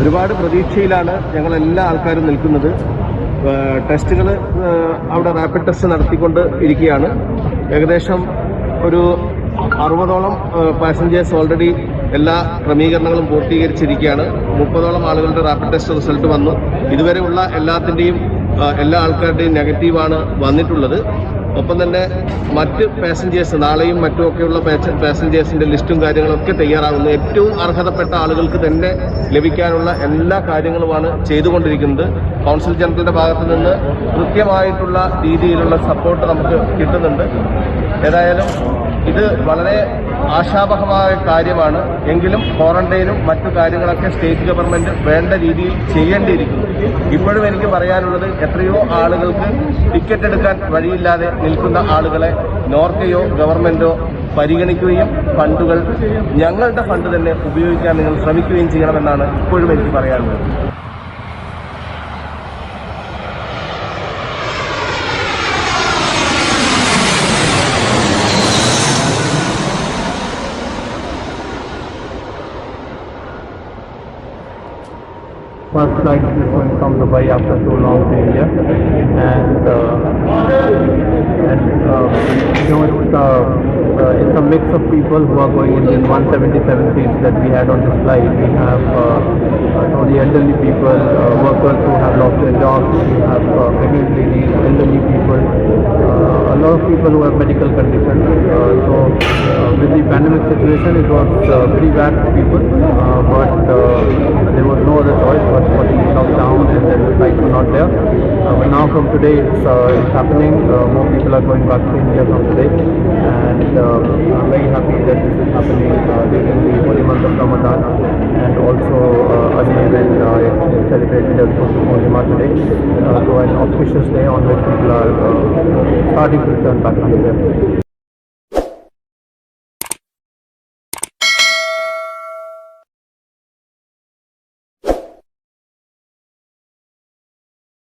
ഒരുപാട് പ്രതീക്ഷയിലാണ് ഞങ്ങളെല്ലാ ആൾക്കാരും നിൽക്കുന്നത്. ടെസ്റ്റുകൾ അവിടെ റാപ്പിഡ് ടെസ്റ്റ് നടത്തിക്കൊണ്ട് ഇരിക്കുകയാണ്. ഏകദേശം ഒരു 60ഓളം പാസഞ്ചേഴ്സ് ഓൾറെഡി എല്ലാ ക്രമീകരണങ്ങളും പൂർത്തീകരിച്ചിരിക്കുകയാണ്. 30ഓളം ആളുകളുടെ റാപ്പിഡ് ടെസ്റ്റ് റിസൾട്ട് വന്നു. ഇതുവരെയുള്ള എല്ലാ ആൾക്കാരുടെയും നെഗറ്റീവാണ് വന്നിട്ടുള്ളത്. ഒപ്പം തന്നെ മറ്റ് പാസഞ്ചേഴ്സ് നാളെയും മറ്റുമൊക്കെയുള്ള പാസഞ്ചേഴ്സിൻ്റെ ലിസ്റ്റും കാര്യങ്ങളൊക്കെ തയ്യാറാകുന്നു. ഏറ്റവും അർഹതപ്പെട്ട ആളുകൾക്ക് തന്നെ ലഭിക്കാനുള്ള എല്ലാ കാര്യങ്ങളുമാണ് ചെയ്തുകൊണ്ടിരിക്കുന്നത്. കൗൺസിൽ ജനറലിൻ്റെ ഭാഗത്തു നിന്ന് കൃത്യമായിട്ടുള്ള രീതിയിലുള്ള സപ്പോർട്ട് നമുക്ക് കിട്ടുന്നുണ്ട്. ഏതായാലും ഇത് വളരെ ആശാവഹമായ കാര്യമാണ്. എങ്കിലും ക്വാറന്റൈനും മറ്റു കാര്യങ്ങളൊക്കെ സ്റ്റേറ്റ് ഗവൺമെൻറ് വേണ്ട രീതിയിൽ ചെയ്യേണ്ടിയിരിക്കുന്നു. ഇപ്പോഴും എനിക്ക് പറയാനുള്ളത്, എത്രയോ ആളുകൾക്ക് ടിക്കറ്റ് എടുക്കാൻ വഴിയില്ലാതെ നിൽക്കുന്ന ആളുകളെ നോർക്കയോ ഗവൺമെൻറ്റോ പരിഗണിക്കുകയും ഫണ്ടുകൾ ഞങ്ങളുടെ ഫണ്ട് തന്നെ ഉപയോഗിക്കാൻ നിങ്ങൾ ശ്രമിക്കുകയും ചെയ്യണമെന്നാണ് ഇപ്പോഴും എനിക്ക് പറയാനുള്ളത്. First flight is going from Dubai after so long to India, and it's a mix of people who are going in 177 seats that we had on this flight. We have some of the elderly people, workers who have lost their jobs, we have pregnant ladies, elderly people, a lot of people who have medical conditions. With the pandemic situation, it was pretty bad for people, but there was no other choice but for the lockdown, and then the flights were not there. But now from today it's happening. More people are going back to India from today, and I'm very happy that this is happening during the holy month of Ramadan, and also again when it's celebrated as Purnima today. So an auspicious day on which people are starting to return back to India.